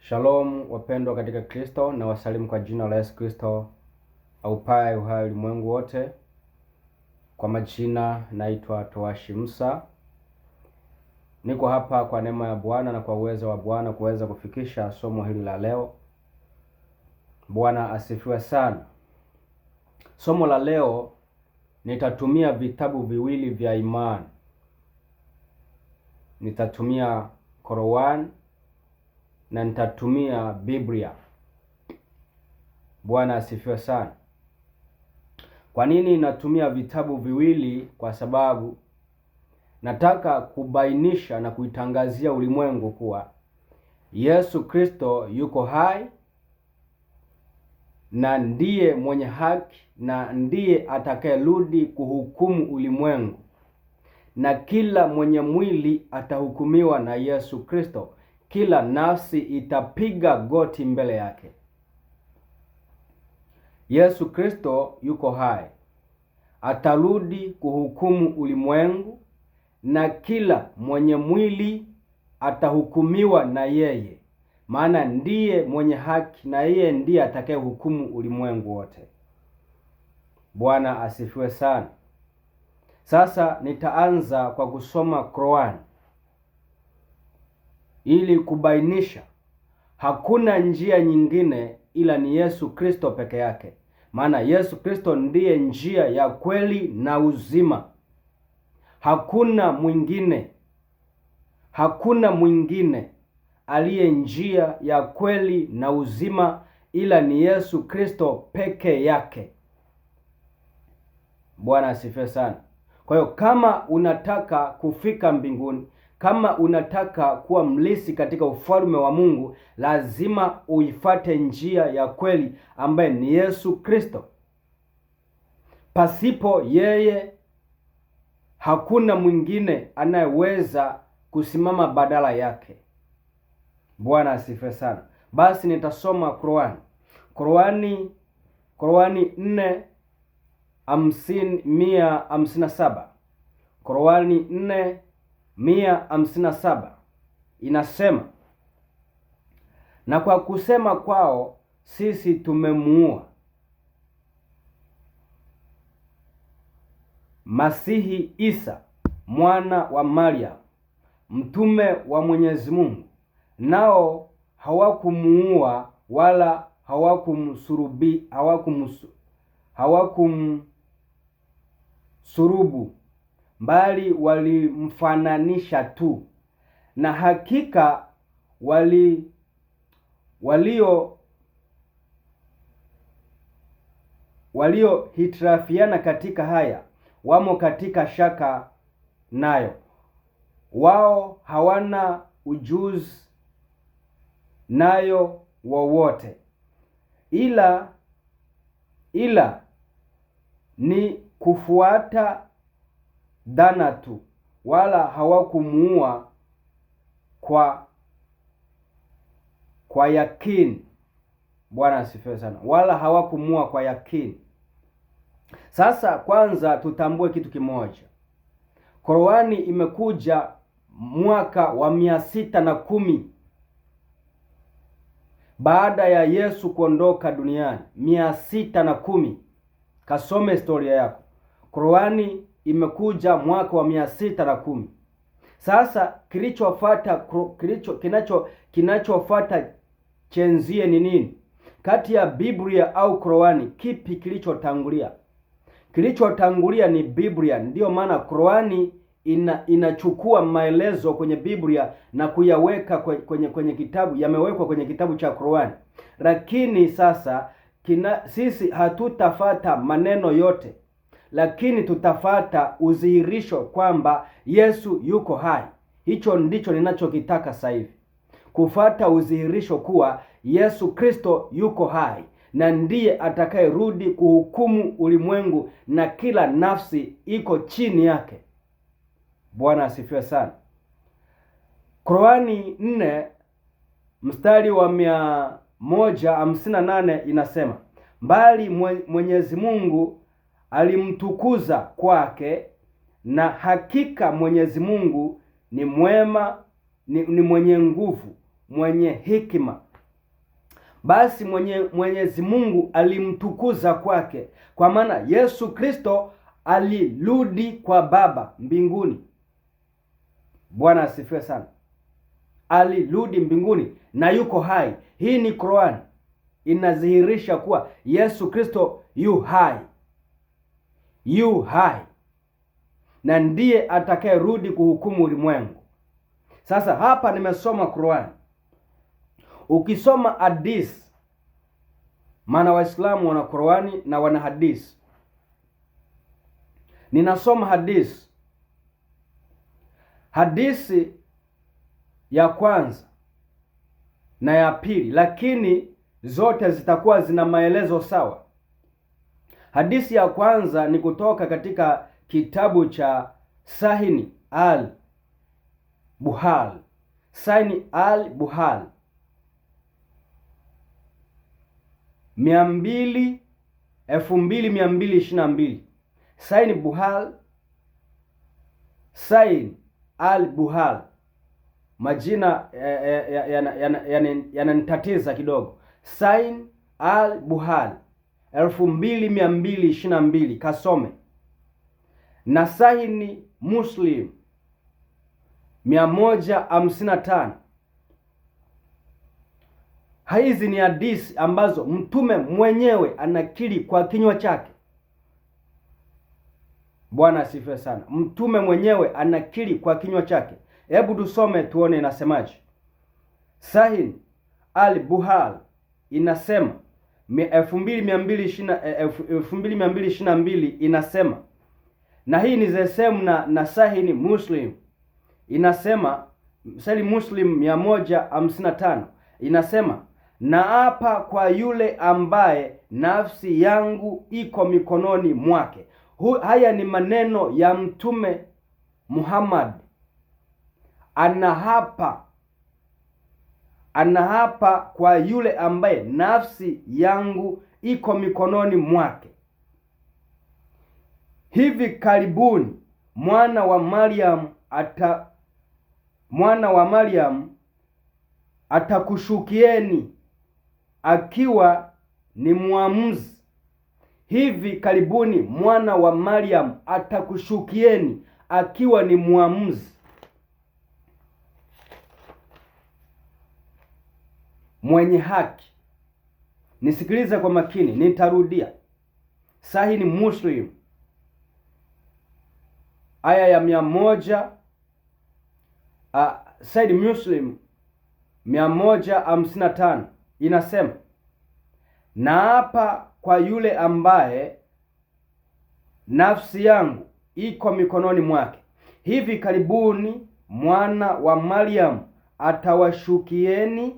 Shalom wapendwa katika Kristo, na wasalimu kwa jina la Yesu Kristo aupaye uhai ulimwengu wote. Kwa majina naitwa Towashi Musa. Niko hapa kwa neema ya Bwana na kwa uwezo wa Bwana kuweza kufikisha somo hili la leo. Bwana asifiwe sana. Somo la leo nitatumia vitabu viwili vya imani. Nitatumia Qur'an na nitatumia Biblia. Bwana asifiwe sana. Kwa nini natumia vitabu viwili? Kwa sababu nataka kubainisha na kuitangazia ulimwengu kuwa Yesu Kristo yuko hai na ndiye mwenye haki na ndiye atakayerudi kuhukumu ulimwengu, na kila mwenye mwili atahukumiwa na Yesu Kristo. Kila nafsi itapiga goti mbele yake. Yesu Kristo yuko hai, atarudi kuhukumu ulimwengu, na kila mwenye mwili atahukumiwa na yeye, maana ndiye mwenye haki na yeye ndiye atakayehukumu ulimwengu wote. Bwana asifiwe sana. Sasa nitaanza kwa kusoma Qur'an ili kubainisha hakuna njia nyingine ila ni Yesu Kristo peke yake, maana Yesu Kristo ndiye njia ya kweli na uzima. Hakuna mwingine aliye njia ya kweli na uzima ila ni Yesu Kristo peke yake. Bwana asifiwe sana. Kwa hiyo kama unataka kufika mbinguni, kama unataka kuwa mlisi katika ufalme wa Mungu, lazima uifate njia ya kweli ambaye ni Yesu Kristo. Pasipo yeye hakuna mwingine anayeweza kusimama badala yake. Bwana asifiwe sana. Basi nitasoma Qur'ani 4:157. Qur'ani 4:157 inasema, na kwa kusema kwao sisi tumemuua Masihi Isa mwana wa Maryam, mtume wa Mwenyezi Mungu, nao hawakumuua wala hawakumsurubu, bali walimfananisha tu, na hakika waliohitirafiana katika haya wamo katika shaka nayo. Wao hawana ujuzi nayo wowote, ila ni kufuata dhana tu, wala hawakumuua kwa yakini. Bwana asifiwe sana. Wala hawakumuua kwa yakini. Sasa kwanza tutambue kitu kimoja. Qur'ani imekuja mwaka wa 610 baada ya Yesu kuondoka duniani. 610. Kasome historia yako. Qur'ani imekuja mwaka wa 610. Sasa kinachofuata chenzie ni nini? Kati ya Biblia au Qur'ani, kipi kilichotangulia? Kilichotangulia ni Biblia. Ndiyo maana Qur'ani inachukua maelezo kwenye Biblia na kuyaweka kwenye kitabu, yamewekwa kwenye kitabu cha Qur'ani. Lakini sasa sisi hatutafata maneno yote, lakini tutafata udhihirisho kwamba Yesu yuko hai. Hicho ndicho ninachokitaka sasa hivi, kufata udhihirisho kuwa Yesu Kristo yuko hai na ndiye atakayerudi kuhukumu ulimwengu, na kila nafsi iko chini yake. Bwana asifiwe sana. Qur'ani 4 mstari wa 158 inasema, bali Mwenyezi Mungu alimtukuza kwake, na hakika Mwenyezi Mungu ni mwema, ni mwenye nguvu, mwenye hikima, basi Mwenyezi Mungu alimtukuza kwake, kwa maana Yesu Kristo alirudi kwa Baba mbinguni. Bwana asifiwe sana. Alirudi mbinguni na yuko hai. Hii ni Qur'an inadhihirisha kuwa Yesu Kristo yu hai, yu hai, na ndiye atakayerudi kuhukumu ulimwengu. Sasa hapa nimesoma Qur'an. Ukisoma hadisi, maana Waislamu wana Qur'ani na wana hadisi. Ninasoma hadisi. Hadisi ya kwanza na ya pili, lakini zote zitakuwa zina maelezo sawa. Hadisi ya kwanza ni kutoka katika kitabu cha Sahih al-Bukhari. Sahih al-Bukhari 2222. Sahih Bukhari, Sahih al-Bukhari. Majina yananitatiza kidogo. Sahih al-Bukhari 2222, kasome. Na Sahih Muslim 155. Hizi ni hadisi ambazo mtume mwenyewe anakiri kwa kinywa chake. Bwana asifiwe sana. Mtume mwenyewe anakiri kwa kinywa chake. Hebu tusome tuone inasemaje. Sahih al-Bukhari inasema 2222 inasema, na hii ni sehemu na Sahih Muslim inasema, Sahih Muslim 155 inasema, naapa kwa yule ambaye nafsi yangu iko mikononi mwake. Haya ni maneno ya Mtume Muhammad. Anahapa kwa yule ambaye nafsi yangu iko mikononi mwake. Hivi karibuni mwana wa Maryam atakushukieni akiwa ni mwamuzi. Hivi karibuni mwana wa Maryam atakushukieni akiwa ni mwamuzi mwenye haki. Nisikilize kwa makini, nitarudia. Sahih Muslim aya ya 100, Sahih Muslim 155 inasema, naapa kwa yule ambaye nafsi yangu iko mikononi mwake, hivi karibuni mwana wa Maryam atawashukieni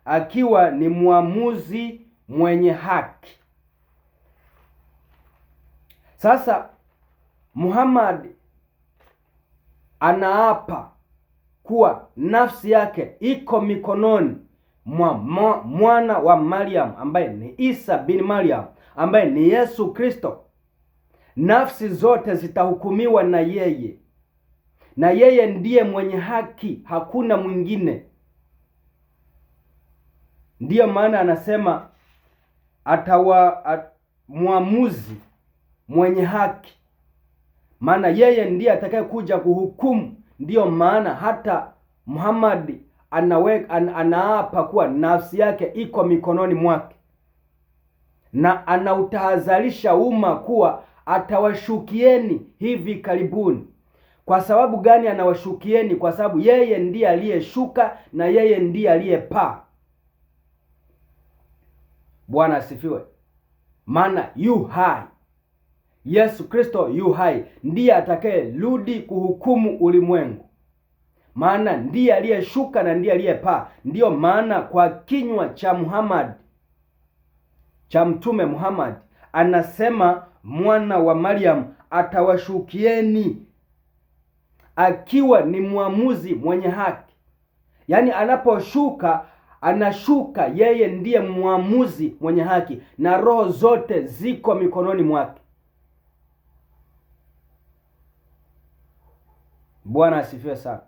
akiwa ni mwamuzi mwenye haki. Sasa Muhammad anaapa kuwa nafsi yake iko mikononi mwa mwana wa Maryam ambaye ni Isa bin Maryam, ambaye ni Yesu Kristo. Nafsi zote zitahukumiwa na yeye, na yeye ndiye mwenye haki, hakuna mwingine. Ndiyo maana anasema mwamuzi mwenye haki, maana yeye ndiye atakaye kuja kuhukumu. Ndiyo maana hata Muhammad anaapa kuwa nafsi yake iko mikononi mwake, na anautahadharisha umma kuwa atawashukieni hivi karibuni. Kwa sababu gani anawashukieni? Kwa sababu yeye ndiye aliyeshuka na yeye ndiye aliyepaa. Bwana asifiwe. Maana yu hai, Yesu Kristo yu hai, ndiye atakayerudi kuhukumu ulimwengu, maana ndiye aliyeshuka na ndiye aliyepaa. Ndiyo maana kwa kinywa cha Mtume Muhammad anasema mwana wa Maryam atawashukieni akiwa ni mwamuzi mwenye haki. Yaani anaposhuka, anashuka yeye ndiye mwamuzi mwenye haki, na roho zote ziko mikononi mwake. Bwana asifiwe sana.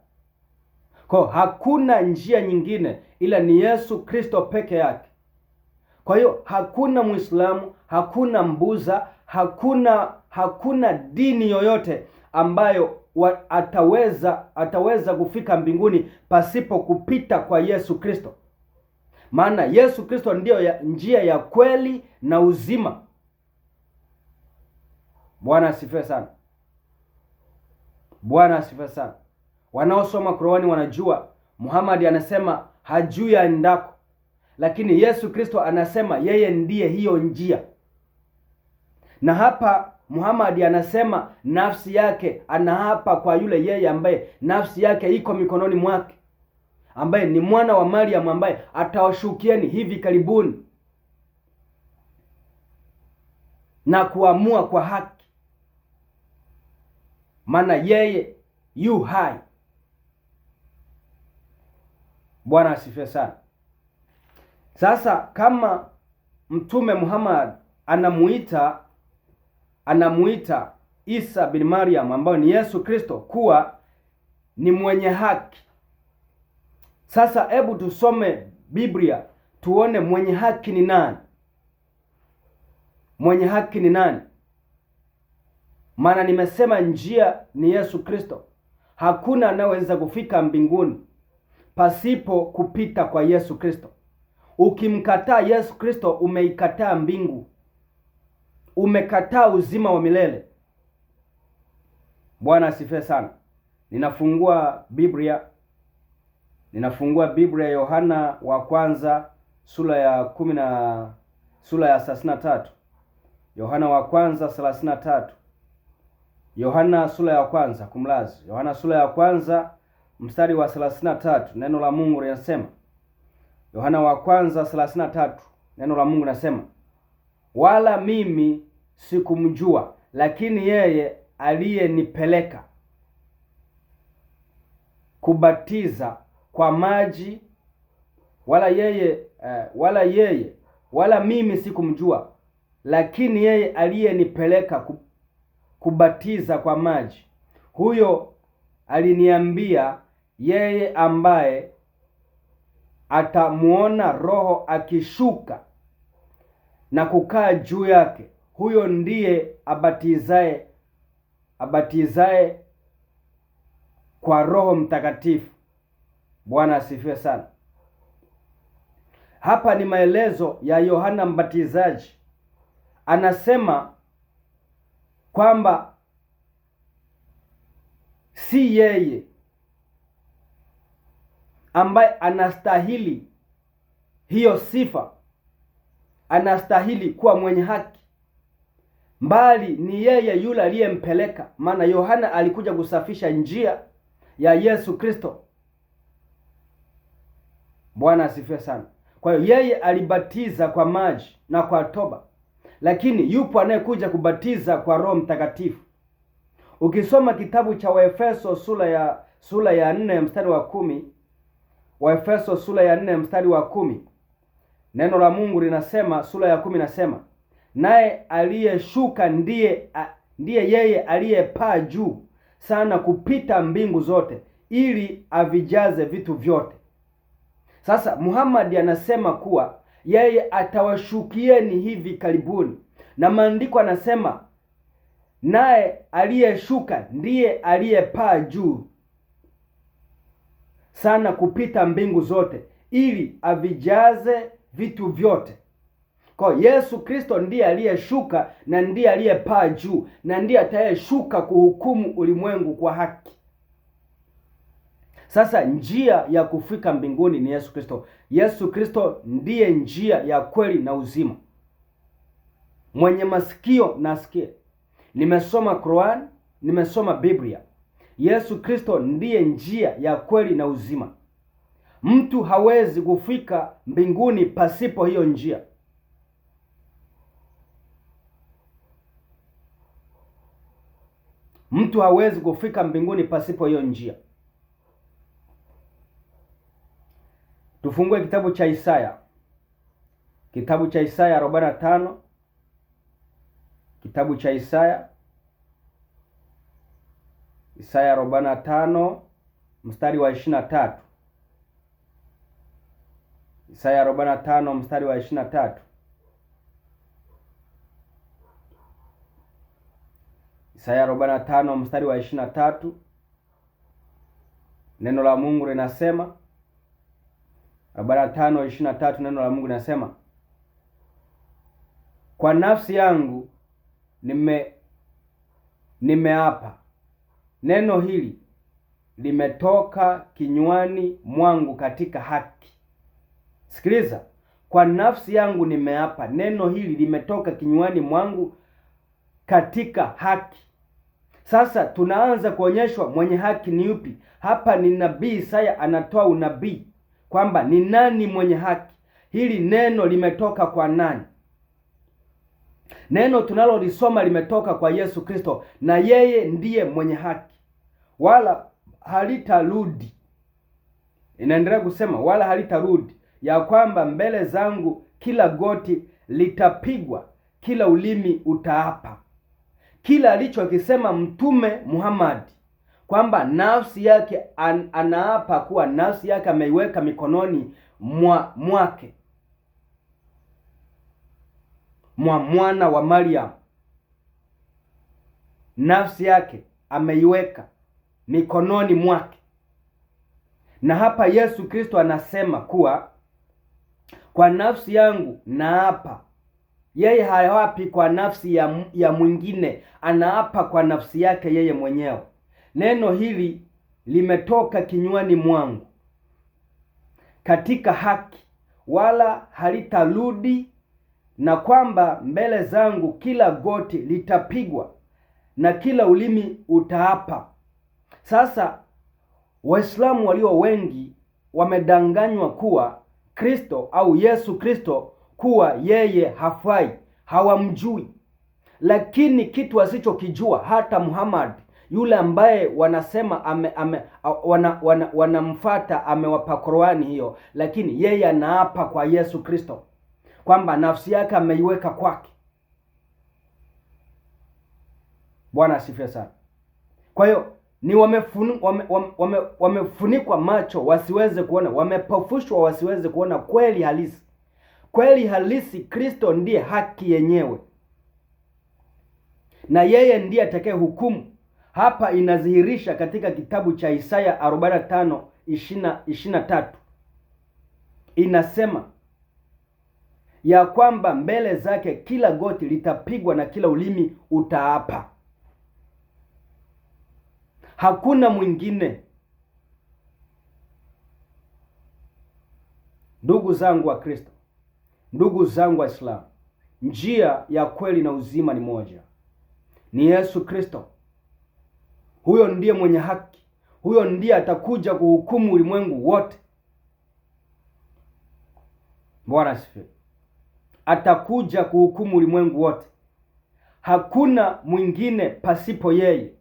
Kwa hakuna njia nyingine ila ni Yesu Kristo peke yake. Kwa hiyo hakuna Muislamu, hakuna Mbuza, hakuna dini yoyote ambayo ataweza kufika mbinguni pasipo kupita kwa Yesu Kristo. Maana Yesu Kristo ndiyo njia ya kweli na uzima. Bwana asifiwe sana. Bwana asifiwe sana. Wanaosoma Qur'ani wanajua Muhammad anasema hajui aendako, lakini Yesu Kristo anasema yeye ndiye hiyo njia. Na hapa Muhammad anasema nafsi yake, anaapa kwa yule yeye ambaye nafsi yake iko mikononi mwake, ambaye ni mwana wa Maryam, ambaye atawashukieni hivi karibuni na kuamua kwa haki, maana yeye yu hai. Bwana asifiwe sana. Sasa kama Mtume Muhammad anamuita Isa bin Maryam ambaye ni Yesu Kristo kuwa ni mwenye haki. Sasa hebu tusome Biblia tuone mwenye haki ni nani. Mwenye haki ni nani? Maana nimesema njia ni Yesu Kristo. Hakuna anayeweza kufika mbinguni pasipo kupita kwa Yesu Kristo. Ukimkataa Yesu Kristo umeikataa mbingu, umekataa uzima wa milele. Bwana asifiwe sana. Ninafungua Biblia Yohana wa kwanza sura ya 33. Yohana wa kwanza 33. Yohana sura ya kwanza, kumlazi. Yohana sura ya kwanza mstari wa 33, neno la Mungu linasema. Yohana wa kwanza 33, neno la Mungu linasema, wala mimi sikumjua, lakini yeye aliyenipeleka kubatiza kwa maji, wala mimi sikumjua, lakini yeye aliyenipeleka kubatiza kwa maji, huyo aliniambia yeye ambaye atamuona Roho akishuka na kukaa juu yake, huyo ndiye abatizaye kwa Roho Mtakatifu. Bwana asifiwe sana. Hapa ni maelezo ya Yohana Mbatizaji. Anasema kwamba si yeye ambaye anastahili hiyo sifa, anastahili kuwa mwenye haki, mbali ni yeye yule aliyempeleka. Maana Yohana alikuja kusafisha njia ya Yesu Kristo. Bwana asifiwe sana. Kwa hiyo yeye alibatiza kwa maji na kwa toba, lakini yupo anayekuja kubatiza kwa Roho Mtakatifu. Ukisoma kitabu cha Waefeso sura ya 4 mstari wa 10, Waefeso sura ya 4 mstari wa 10, neno la Mungu linasema, sura ya 10 nasema, naye aliyeshuka ndiye yeye aliyepaa juu sana kupita mbingu zote, ili avijaze vitu vyote. Sasa Muhammad anasema kuwa yeye atawashukieni hivi karibuni, na maandiko anasema naye aliyeshuka ndiye aliyepaa juu sana kupita mbingu zote, ili avijaze vitu vyote. Kwa Yesu Kristo ndiye aliyeshuka na ndiye aliyepaa juu na ndiye atayeshuka kuhukumu ulimwengu kwa haki. Sasa njia ya kufika mbinguni ni Yesu Kristo. Yesu Kristo ndiye njia ya kweli na uzima. Mwenye masikio na asikie. Nimesoma Qur'an, nimesoma Biblia. Yesu Kristo ndiye njia ya kweli na uzima. Mtu hawezi kufika mbinguni pasipo hiyo njia. Mtu hawezi kufika mbinguni pasipo hiyo njia. Tufungue kitabu cha Isaya. Kitabu cha Isaya 45. Kitabu cha Isaya 45 mstari wa 23. Isaya 45 mstari wa 23. Isaya 45 mstari wa 23. Neno la Mungu linasema 45:23, neno la Mungu linasema, kwa nafsi yangu nimeapa, neno hili limetoka kinywani mwangu katika haki. Sikiliza, kwa nafsi yangu nimeapa, neno hili limetoka kinywani mwangu katika haki. Sasa tunaanza kuonyeshwa mwenye haki ni yupi. Hapa ni nabii Isaya anatoa unabii kwamba ni nani mwenye haki. Hili neno limetoka kwa nani? Neno tunalolisoma limetoka kwa Yesu Kristo, na yeye ndiye mwenye haki, wala halitarudi. Inaendelea kusema wala halitarudi, ya kwamba mbele zangu kila goti litapigwa, kila ulimi utaapa. Kila alichokisema Mtume Muhammad kwamba nafsi yake anaapa kuwa nafsi yake ameiweka mikononi mwake, mwa mwana wa Maryam. Nafsi yake ameiweka mikononi mwake. Na hapa Yesu Kristo anasema kuwa kwa nafsi yangu naapa. Yeye hawapi kwa nafsi ya mwingine, anaapa kwa nafsi yake yeye mwenyewe. Neno hili limetoka kinywani mwangu katika haki, wala halitarudi, na kwamba mbele zangu kila goti litapigwa na kila ulimi utaapa. Sasa Waislamu walio wengi wamedanganywa kuwa Kristo au Yesu Kristo kuwa yeye hafai, hawamjui. Lakini kitu asichokijua hata Muhammad yule ambaye wanasema wanamfuata amewapa Qur'ani hiyo, lakini yeye anaapa kwa Yesu Kristo kwamba nafsi yake ameiweka kwake. Bwana asifiwe sana. Kwa hiyo ni wamefunikwa macho wasiweze kuona, wamepofushwa wasiweze kuona kweli halisi. Kweli halisi, Kristo ndiye haki yenyewe, na yeye ndiye atakaye hukumu. Hapa inadhihirisha katika kitabu cha Isaya 45:23 inasema ya kwamba mbele zake kila goti litapigwa na kila ulimi utaapa. Hakuna mwingine. Ndugu zangu wa Kristo, ndugu zangu wa Islam, njia ya kweli na uzima ni moja, ni Yesu Kristo. Huyo ndiye mwenye haki, huyo ndiye atakuja kuhukumu ulimwengu wote. Bwana asifiwe. Atakuja kuhukumu ulimwengu wote. Hakuna mwingine pasipo yeye,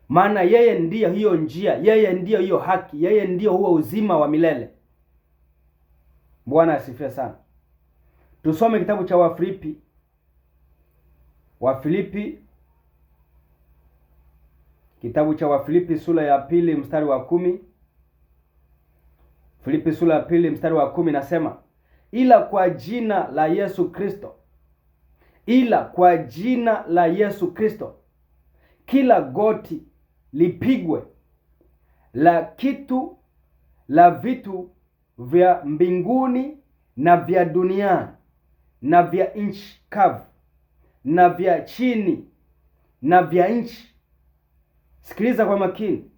maana yeye ndiye hiyo njia, yeye ndiye hiyo haki, yeye ndiye huo uzima wa milele. Bwana asifiwe sana. Tusome kitabu cha Wafilipi, kitabu cha Wafilipi sura ya 2 mstari wa 10. Filipi sura ya 2 mstari wa 10 nasema, ila kwa jina la Yesu Kristo, ila kwa jina la Yesu Kristo kila goti lipigwe, la vitu vya mbinguni na vya duniani na vya nchi kavu na vya chini na vya nchi. Sikiliza kwa makini.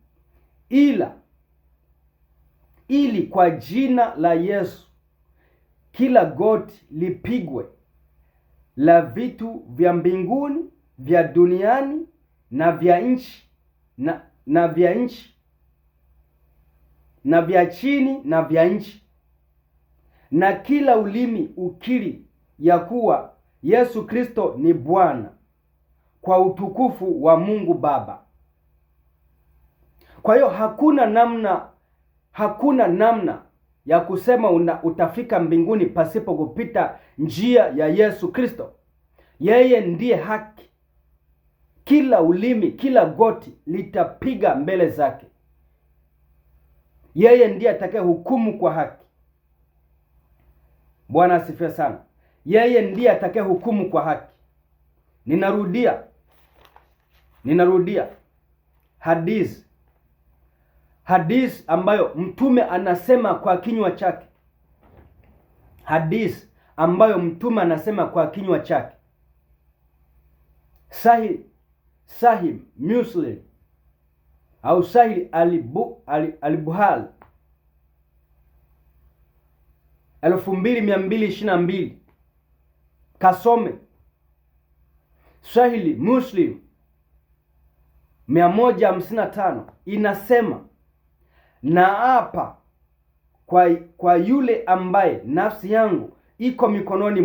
Ili kwa jina la Yesu kila goti lipigwe, la vitu vya mbinguni, vya duniani na vya nchi na vya nchi na vya chini na vya nchi, na kila ulimi ukiri ya kuwa Yesu Kristo ni Bwana, kwa utukufu wa Mungu Baba. Kwa hiyo hakuna namna ya kusema utafika mbinguni pasipo kupita njia ya Yesu Kristo. Yeye ndiye haki. Kila ulimi, kila goti litapiga mbele zake. Yeye ndiye atakaye hukumu kwa haki. Bwana asifiwe sana. Yeye ndiye atakaye hukumu kwa haki. Ninarudia hadithi ambayo mtume anasema kwa kinywa chake. Hadithi ambayo mtume anasema kwa kinywa chake. Sahih Muslim au Sahih al-Bukhari 2222. Kasome Sahih Muslim 155. Inasema, naapa kwa yule ambaye nafsi yangu iko mikononi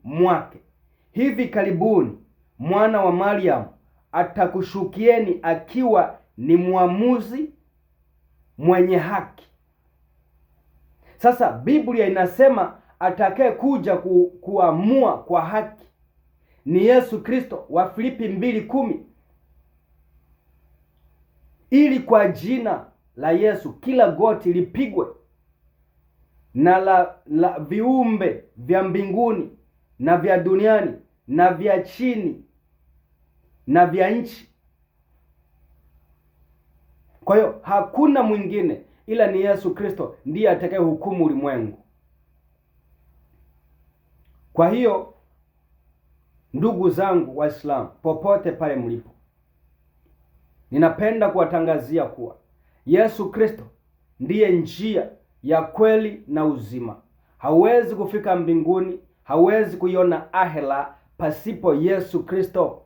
mwake, hivi karibuni mwana wa Mariamu atakushukieni akiwa ni mwamuzi mwenye haki. Sasa Biblia inasema atakaye kuja kuamua kwa haki ni Yesu Kristo, wa Filipi 2:10. Ili kwa jina la Yesu kila goti lipigwe, na la viumbe vya mbinguni na vya duniani na vya chini na vya nchi. Kwa hiyo hakuna mwingine ila ni Yesu Kristo ndiye atakaye hukumu ulimwengu. Kwa hiyo ndugu zangu Waislamu, popote pale mlipo, ninapenda kuwatangazia kuwa Yesu Kristo ndiye njia ya kweli na uzima. Hauwezi kufika mbinguni, hauwezi kuiona ahera pasipo Yesu Kristo.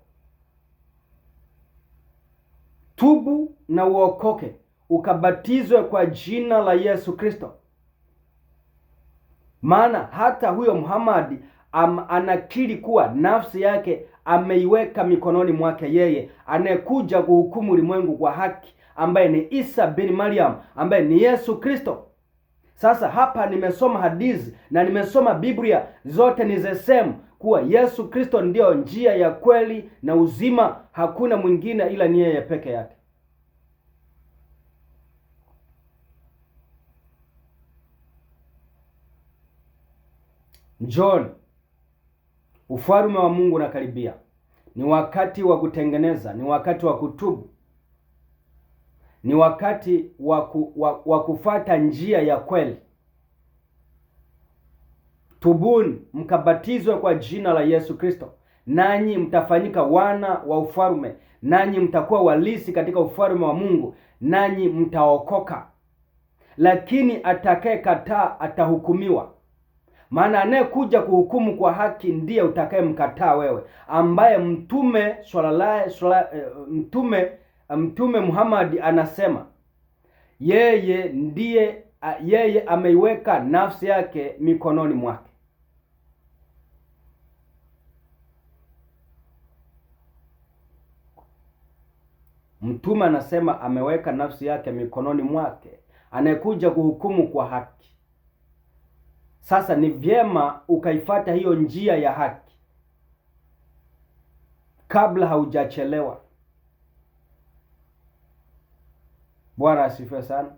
Tubu na uokoke, ukabatizwe kwa jina la Yesu Kristo. Maana hata huyo Muhammad anakiri kuwa nafsi yake ameiweka mikononi mwake yeye anayekuja kuhukumu ulimwengu kwa haki, ambaye ni Isa bin Maryam, ambaye ni Yesu Kristo. Sasa hapa nimesoma hadithi na nimesoma Biblia, zote ni the same, kuwa Yesu Kristo ndio njia ya kweli na uzima. Hakuna mwingine ila ni yeye peke yake. Njoni, ufalme wa Mungu unakaribia. Ni wakati wa kutengeneza, ni wakati wa kutubu, ni wakati wa kufuata njia ya kweli. Tubuni mkabatizwe kwa jina la Yesu Kristo, nanyi mtafanyika wana wa ufalme, nanyi mtakuwa walisi katika ufalme wa Mungu, nanyi mtaokoka. Lakini atakayekataa atahukumiwa. Maana anayekuja kuhukumu kwa haki ndiye utakayemkataa wewe, ambaye Mtume Muhammad anasema yeye ameiweka nafsi yake mikononi mwake. Mtume anasema ameweka nafsi yake mikononi mwake, anayekuja kuhukumu kwa haki. Sasa ni vyema ukaifuata hiyo njia ya haki kabla haujachelewa. Bwana asifiwe sana.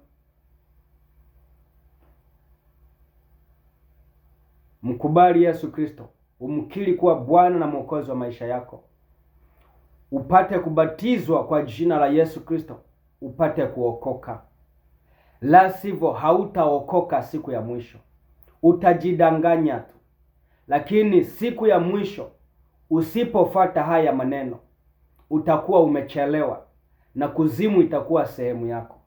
Mkubali Yesu Kristo, umkiri kuwa Bwana na Mwokozi wa maisha yako, upate kubatizwa kwa jina la Yesu Kristo, upate kuokoka. La sivyo hautaokoka siku ya mwisho. Utajidanganya tu. Lakini siku ya mwisho usipofuata haya maneno, utakuwa umechelewa na kuzimu itakuwa sehemu yako.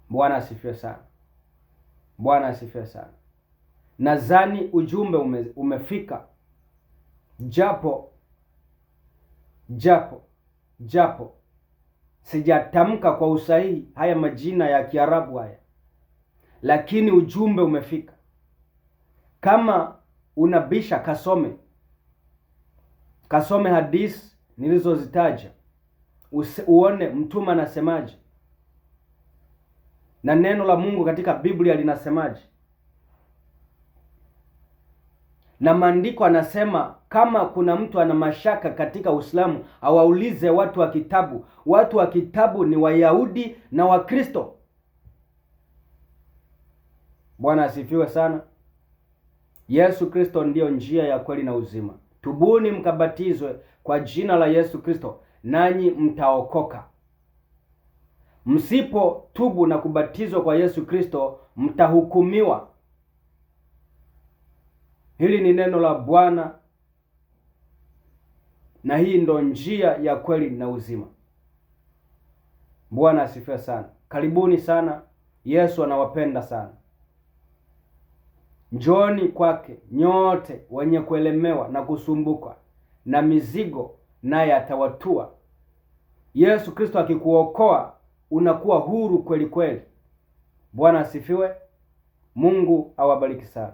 Bwana asifiwe sana. Bwana asifiwe sana. Nadhani ujumbe umefika, japo sijatamka kwa usahihi haya majina ya Kiarabu haya, lakini ujumbe umefika. Kama unabisha, kasome hadithi nilizozitaja, uone mtume anasemaje na neno la Mungu katika Biblia linasemaje. Na maandiko anasema Kama kuna mtu ana mashaka katika Uislamu, awaulize watu wa kitabu. Watu wa kitabu ni Wayahudi na Wakristo. Bwana asifiwe sana. Yesu Kristo ndiyo njia ya kweli na uzima. Tubuni mkabatizwe kwa jina la Yesu Kristo, nanyi mtaokoka. Msipo tubu na kubatizwa kwa Yesu Kristo, mtahukumiwa. Hili ni neno la Bwana, na hii ndo njia ya kweli na uzima. Bwana asifiwe sana. Karibuni sana. Yesu anawapenda sana. Njooni kwake nyote wenye kuelemewa na kusumbuka na mizigo, naye atawatua. Yesu Kristo akikuokoa, unakuwa huru kweli kweli. Bwana asifiwe. Mungu awabariki sana.